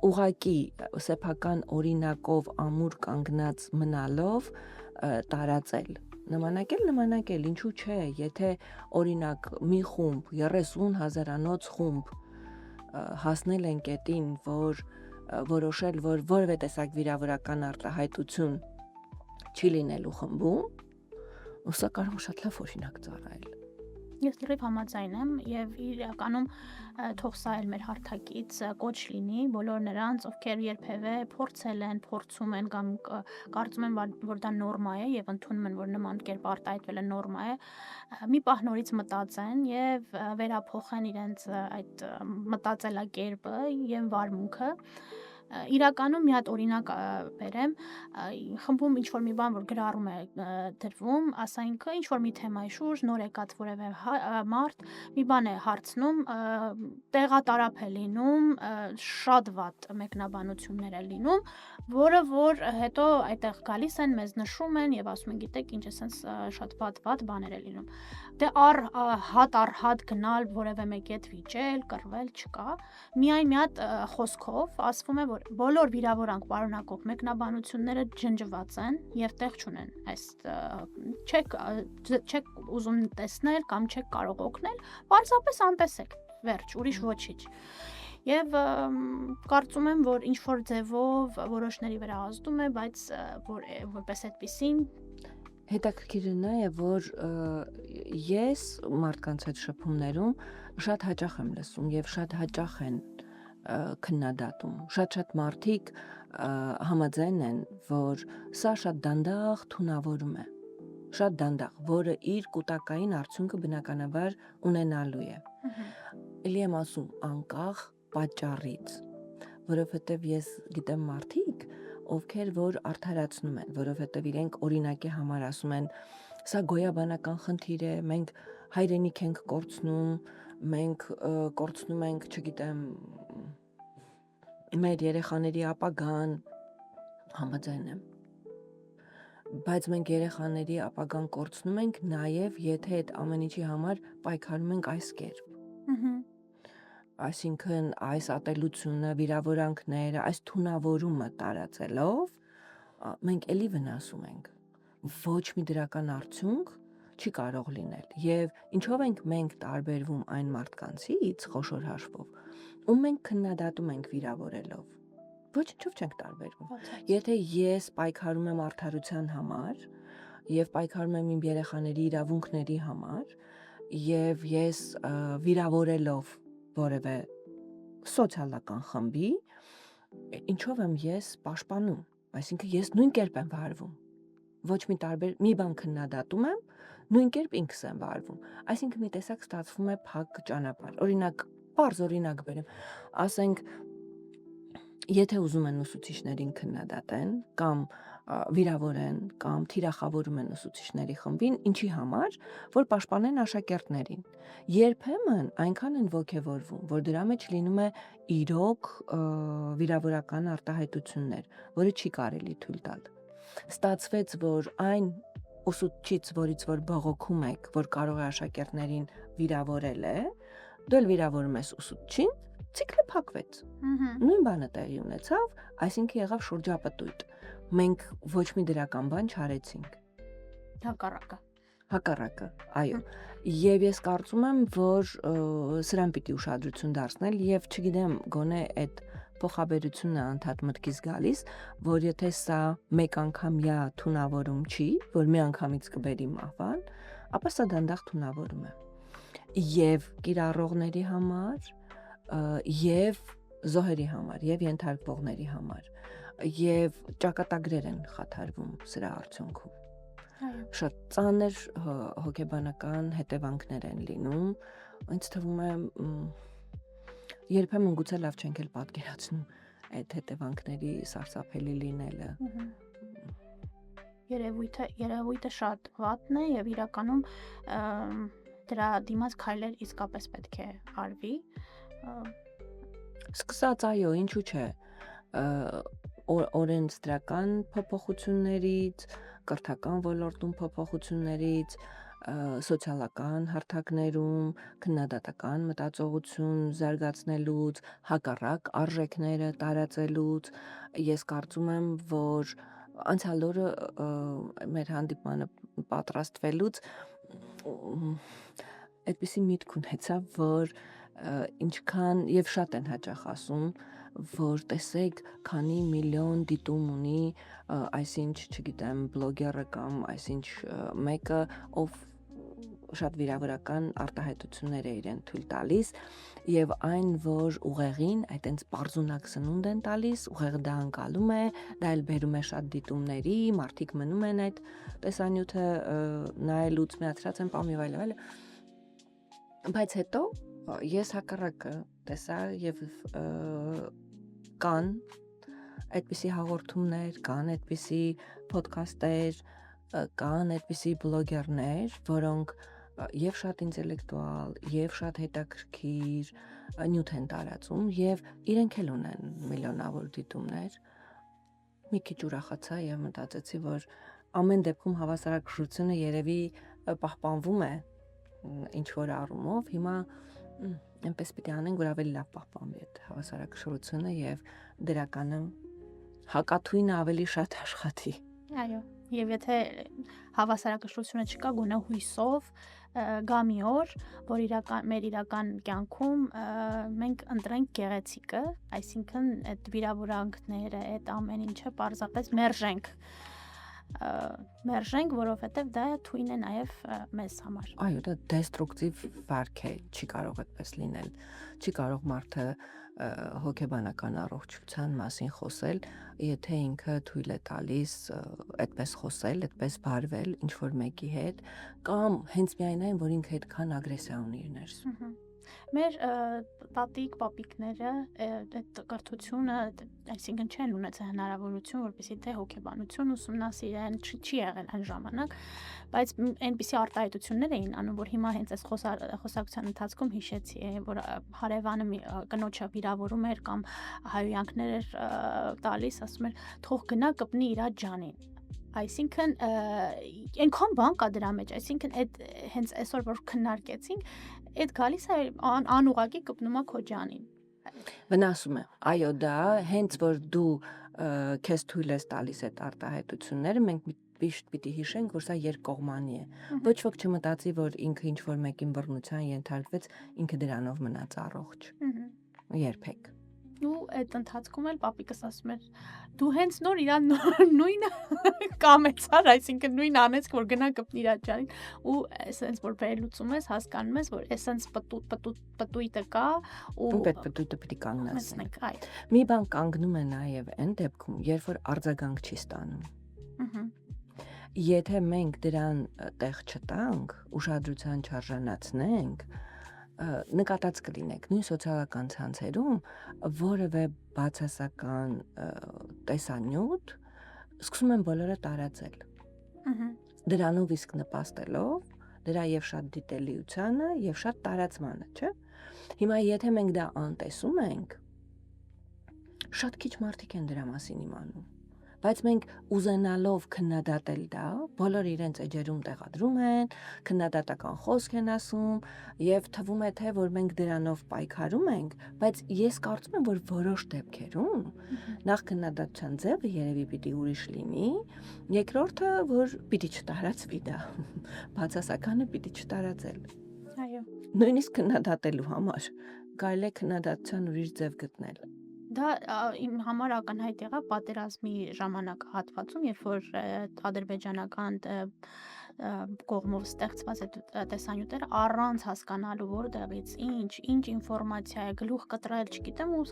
[SPEAKER 2] ուղակի սեփական օրինակով ամուր կանգնած մնալով տարածել, նմանակել, ինչու՞ չէ, եթե օրինակ մի խումբ 30,000-անոց խումբ հասնել են կետին, որ որոշել, որ որևէ տեսակ վիրավորական արտահայտություն չի լինելու խմբում, սա կարող է շատ լավ օրինակ ծառայել։
[SPEAKER 1] Ես լրիվ համաձայն եմ եւ իրականում թող սա էլ մեր հարթակից կոչ լինի բոլոր նրանց, ովքեր երբևէ փորձել են, փորձում են կամ կարծում են, որ դա նորմա է եւ ընդունում են, որ նման կերպ արտահայտվելը նորմա է, մի պահ նորից մտածեն եւ վերափոխեն իրենց այդ մտածելակերպը եւ վարմունքը։ Իրականում մի հատ օրինակ բերեմ, խմբում ինչ որ մի բան որ գրառում է դրվում, ասենք ինչ որ մի թեմայի շուրջ նոր եկած որևէ մարդ մի բան է հարցնում, տեղատարափ է լինում, շատ վատ մեկնաբանություններ է լինում, որը որ հետո այդտեղ գալիս են, մեզ նշում են եւ ասում են, գիտեք, ինչ է sense շատ վատ բաներ է լինում։ Դե առհատ գնալ որևէ մեկի հետ վիճել, կռվել չկա։ Միայն մի հատ խոսքով ասվում է, որ բոլոր վիրավորանք պարունակող մեկնաբանությունները ջնջված են եւ տեղ չունեն։ Այս չեք ուզում տեսնել կամ չեք կարող օգնել, պարզապես անտեսեք։ Վերջ, ուրիշ ոչինչ։ Եվ կարծում եմ, որ ինչ որ ձևով որոշների վրա ազդում է, բայց որպես այդպեսին
[SPEAKER 2] հետաքրքիրը նա է, որ ես մարդկանց հետ շփումներում շատ հաճախ եմ լսում եւ շատ հաճախ են քննադատում։ Շատ մարդիկ համաձայն են, որ սա շատ դանդաղ թունավորում է։ Շատ դանդաղ, որը իր կուտակային արդյունքը բնականաբար ունենալու է։ Էլի եմ ասում անկախ պատճառից, որովհետև ես գիտեմ մարդիկ, ովքեր որ արդարացնում են, որովհետև իրենք օրինակի համար ասում են Սա գոյաբանական խնդիր է, մենք հայրենիք ենք կորցնում, մենք կորցնում ենք, չգիտեմ, մեր երեխաների ապագան, համաձայն եմ։ Բայց մենք երեխաների ապագան կորցնում ենք նաև, եթե այդ ամեն ինչի համար պայքարում ենք այս կերպ։ Այսինքն այս ատելությունը, վիրավորանքները, այս թունավորումը տարածելով, մենք էլի վնասում ենք։ Ոչ մի դրական արդյունք չի կարող լինել։ Եվ ինչով ենք մենք տարբերվում այն մարդկանցից, խոշոր հաշվով, ու մենք քննադատում ենք վիրավորելով։ Ոչինչով չենք տարբերվում։ Եթե ես պայքարում եմ արդարության համար, եւ պայքարում եմ իմ երեխաների իրավունքների համար, եւ ես վիրավորելով որևէ սոցիալական խմբի, ինչով եմ ես պաշտպանում, այսինքն ես նույն կերպ եմ վարվում։ Ոչ մի տարբեր մի բան քննադատում եմ, նույն կերպ ինքս եմ վարվում։ Այսինքն մի տեսակ ստացվում է փակ ճանապարհ։ Օրինակ, բարձ օրինակ բերեմ, ասենք, եթե ուզում են ուսուցիչներին քննադատեն կամ վիրավորեն կամ թիրախավորում են ուսուցիչների խմբին, ինչի համար, որ պաշտպանեն աշակերտներին։ Երբեմն այնքան են ոգևորվում, որ դրա մեջ լինում է իրոք վիրավորական արտահայտություններ, որը չի կարելի թույլ տալ։ Ստացվեց, որ այն ուսուցիչից, որից որ բողոքում եք, որ կարող է աշակերտներին վիրավորել է, դու էլ վիրավորում ես ուսուցչին, ցիկլը փակվեց։ Նույն բանը տեղի ունեցավ, այսինքն եղավ շրջապտույտ։ Մենք ոչ մի դրական բան չարեցինք։ Հակառակը, այո։ Եվ ես կարծում եմ, որ սրան պիտի ուշադրություն դարձնել եւ չգիտեմ, գոնե այդ փոխաբերությունը անդադ մտքից գալիս, որ եթե սա մեկ անգամյա թունավորում չի, որ մի անգամից կբերի մահվան, ապա սա դանդաղ թունավորում է։ Եվ կիրառողների համար, եւ զոհերի համար, եւ ենթարկվողների համար, եւ ճակատագրեր են խաթարվում սրա արդյունքում։ Շատ ծանր հոգեբանական հետևանքներ են լինում, ինձ թվում է երբեմն գուցե լավ չենք էլ պատկերացնում այդ հետևանքների սարսափելի լինելը։
[SPEAKER 1] Երևույթը շատ վատն է եւ իրականում դրա դիմաց քայլեր իսկապես պետք է արվի։
[SPEAKER 2] Սկսած այո, ինչու՞ չէ, օրենսդրական փոփոխություններից, կրթական ոլորտում փոփոխություններից, սոցիալական հարթակներում քննադատական մտածողություն զարգացնելուց, հակառակ արժեքները տարածելուց, ես կարծում եմ, որ անցյալ օրը մեր հանդիպմանը պատրաստվելուց այդպիսի միտք ունեցա, որ ինչքան եւ շատ են հաճախ ասում, որ տեսեք, քանի միլիոն դիտում ունի այսինչ, չգիտեմ, բլոգերը կամ այսինչ մեկը, ով շատ վիրավորական արտահայտություններ է իրեն թույլ տալիս եւ այն, որ ուղեղին այտենց բարձունակ սնունդ են տալիս, ուղեղը դա անցալում է, դա էլ բերում է շատ դիտումների, մարդիկ մնում են այդ տեսանյութը նայելուց միացրած են պամ եւ այլն։ Բայց հետո ես հակառակը տեսա եւ կան այդպիսի հաղորդումներ, կան այդպիսի ոդքասթեր, կան այդպիսի բլոգերներ, որոնք եւ շատ ինտելեկտուալ, եւ շատ հետաքրքիր նյութ են տարածում եւ իրենք էլ ունեն միլիոնավոր դիտումներ։ Մի քիչ ուրախացա եւ մտածեցի, որ ամեն դեպքում հավասարակշռությունը երևի պահպանվում է ինչ որ առումով, հիմա այնպես պիտի անենք, որ ավելի լավ պահպանվի այդ հավասարակշռությունը եւ դրականը հակաթույնը ավելի շատ աշխատի։
[SPEAKER 1] Այո, եւ եթե հավասարակշռությունը չկա, գոնե հույսով գա մի օր, որ մեր իրական կյանքում մենք ընտրենք գեղեցիկը, այսինքն այդ վիրավորանքները, այդ ամեն ինչը պարզապես մերժենք, որովհետև դա թույն է նաև մեզ համար։
[SPEAKER 2] Այո, դա դեստրուկտիվ վարք է, չի կարող այդպես լինել։ Չի կարող մարդը հոգեբանական առողջության մասին խոսել, եթե ինքը թույլ է տալիս այդպես խոսել, այդպես վարվել ինչ որ մեկի հետ, կամ հենց միայն այն, որ ինքը այդքան ագրեսիա ունի իր ներսում։
[SPEAKER 1] Մեր տատիկ, պապիկները այդ կրթությունը, այսինքն չեն ունեցել հնարավորություն, որպեսզի թե հոգեբանություն ուսումնասիրեն, չի եղել այն ժամանակ, բայց այնպիսի արտահայտություններ էին անում, որ հիմա հենց այս խոսակցության ընթացքում հիշեցի, որ հարևանը կնոջը վիրավորում էր կամ հայհոյանքներ էր տալիս, ասում էր թող գնա կպնի իր ջանին։ Այսինքն այնքան բան կա դրա մեջ, այսինքն այդ հենց այսօր որ քննարկեցինք, այդ գալիս է անուղակի կպնում է քո ջանին։
[SPEAKER 2] Վնասում է։ Այո, դա հենց որ դու քեզ թույլ ես տալիս այդ արտահայտությունները, մենք միշտ պիտի հիշենք, որ սա երկկողմանի է։ Ոչ ոք չմտածի, որ ինքը ինչ որ մեկին բռնության ենթարկվեց, ինքը դրանով մնաց առողջ։ Երբեք։
[SPEAKER 1] Ու այդ ընթացքում էլ պապիկս ասում էր դու հենց նոր իրան նույնը կամեցար, այսինքն նույն անեց, որ գնա կպնի իր ջանին ու այսպես որ վերլուծում ես, հասկանում ես, որ այսպես պտույտը կա ու
[SPEAKER 2] պտույտը պիտի կանգնեցնի։
[SPEAKER 1] այո։
[SPEAKER 2] Մի բան կանգնում է նաև այն դեպքում, երբ որ արձագանք չի ստանում։ Եթե մենք դրան տեղ չտանք, ուշադրության չարժանացնենք, նկատած կլինեք նույն սոցիալական ցանցերում որևէ բացասական տեսանյութ սկսում են բոլորը տարածել։ Դրանով իսկ նպաստելով դրա եւ շատ դիտելիությանը եւ շատ տարածմանը, չէ՞։ Հիմա եթե մենք դա անտեսում ենք, շատ քիչ մարդիկ են դրա մասին իմանում։ Բայց մենք ուզենալով քննադատել դա, բոլորը իրենց էջերում տեղադրում են, քննադատական խոսք են ասում եւ թվում է թե որ մենք դրանով պայքարում ենք, բայց ես կարծում եմ որ որոշ դեպքերում նախ քննադատության ձևը երևի պիտի ուրիշ լինի, երկրորդը որ պիտի չտարածվի դա, բացասականը պիտի չտարածել։
[SPEAKER 1] Այո։
[SPEAKER 2] Նույնիսկ քննադատելու համար կարելի է քննադատության ուրիշ ձև գտնել։
[SPEAKER 1] Դա իմ համար ակնհայտ եղավ պատերազմի ժամանակահատվածում, երբ որ ադրբեջանական կողմով ստեղծված այդ տեսանյութերը առանց հասկանալու որտեղից ինչ ինֆորմացիա է գլուխ կտրել, չգիտեմ, ու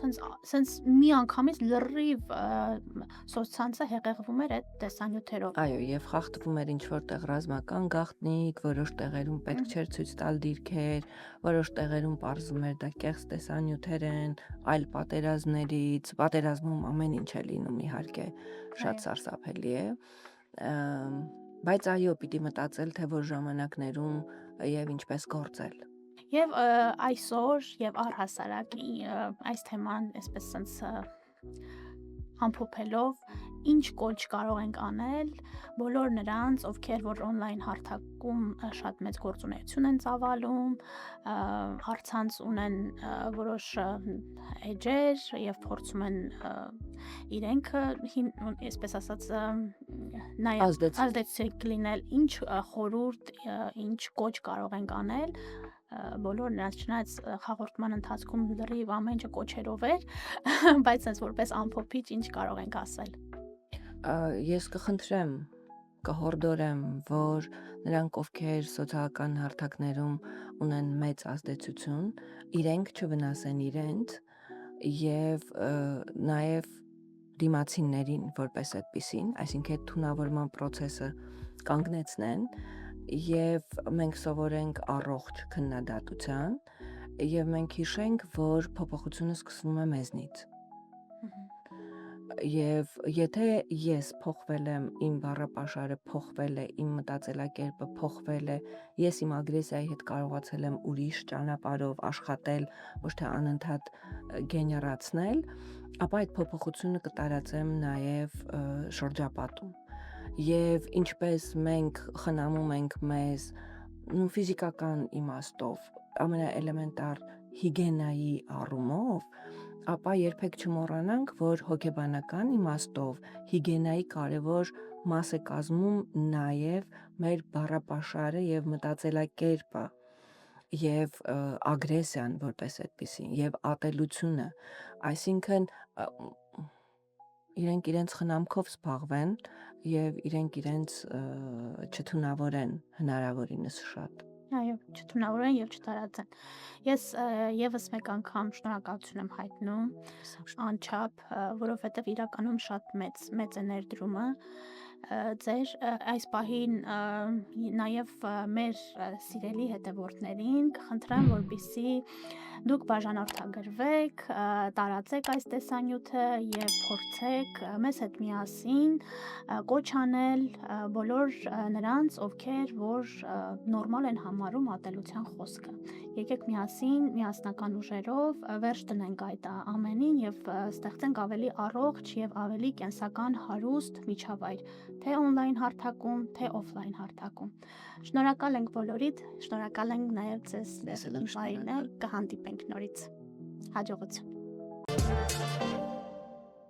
[SPEAKER 1] սենց միանգամից լրիվ սոցցանցը հեղեղվում էր այդ տեսանյութերով։
[SPEAKER 2] Այո, եւ խախտվում էր ինչ որտեղ ռազմական գաղտնիք, որոշ տեղերում պետք չէր ցույց տալ դիրքեր, որոշ տեղերում պարզվում էր դա կեղծ տեսանյութեր են, այլ պատերազմում ամեն ինչ է լինում իհարկե, շատ սարսափելի է։ Բայց այո, պիտի մտածել, թե որ ժամանակներում եւ ինչպես գործել։
[SPEAKER 1] Եվ այսօր եւ առհասարակ այս թեման այսպես sense ամփոփելով ինչ կոչ կարող ենք անել բոլոր նրանց, ովքեր որ on-line հարթակում շատ մեծ գործունեություն են ծավալում, առցանց ունեն որոշ էջեր եւ փորձում են իրենք այսպես ասած ազդեցիկ լինել, ինչ խորհուրդ, ինչ կոչ կարող ենք անել բոլոր նրանց չնայած հաղորդման ընթացքում լրիվ ամեն ինչը կոչերով էր, բայց sense որպես ամփոփիչ ինչ կարող ենք ասել։
[SPEAKER 2] Ես կխնդրեմ, կհորդորեմ, որ նրանք ովքեր սոցիալական հարթակներում ունեն մեծ ազդեցություն, իրենք չվնասեն իրենց եւ նաեւ դիմացիներին որպես այդպիսին, այսինքն թունավորման process-ը կանգնեցնեն եւ մենք սովորենք առողջ քննադատության եւ մենք հիշենք, որ փոփոխությունը սկսվում է մեզնից։ Եվ եթե ես փոխվել եմ, իմ բառապաշարը փոխվել է, իմ մտածելակերպը փոխվել է, ես իմ ագրեսիայի հետ կարողացել եմ ուրիշ ճանապարհով աշխատել, ոչ թե անընդհատ գեներացնել, ապա այդ փոփոխությունը կտարածեմ նաև շրջապատում։ Եվ ինչպես մենք խնամում ենք մեզ ֆիզիկական իմաստով, ամենաէլեմենտար հիգիենայի առումով, ապա երբեք չմոռանանք, որ հոգեբանական իմաստով հիգիենայի կարևոր մաս է կազմում նաև մեր բառապաշարը եւ մտածելակերպը եւ ագրեսիան որպես այդպեսին եւ ատելությունը, այսինքն իրենք իրենց խնամքով զբաղվեն եւ իրենք իրենց չթունավորեն հնարավորինս շատ։
[SPEAKER 1] Այո, չթունավորեն եւ չտարածեն։ Ես եւս մեկ անգամ շնորհակալություն եմ հայտնում անչափ, որովհետեւ իրականում շատ մեծ է ներդրումը ձեր այս պահին նաև մեր սիրելի հետևորդներին կխնդրեմ, որպեսզի դուք բաժանորդագրվեք, տարածեք այս տեսանյութը եւ փորձեք մեզ հետ միասին կոչ անել բոլոր նրանց, ովքեր որ նորմալ են համարում ատելության խոսքը։ Եկեք միասին միասնական ուժերով վերջ տնենք այդ ամենին եւ ստեղծենք ավելի առողջ եւ ավելի կենսական հարուստ միջավայր, թե օնլայն հարթակում, թե օֆլայն հարթակում։ Շնորհակալ ենք բոլորիդ, շնորհակալ ենք նաև ձեզ
[SPEAKER 3] Ես էլ եմ
[SPEAKER 1] ինժայինը,
[SPEAKER 3] շնորհակալ։
[SPEAKER 1] կհանդիպենք նորից։ Հաջողություն։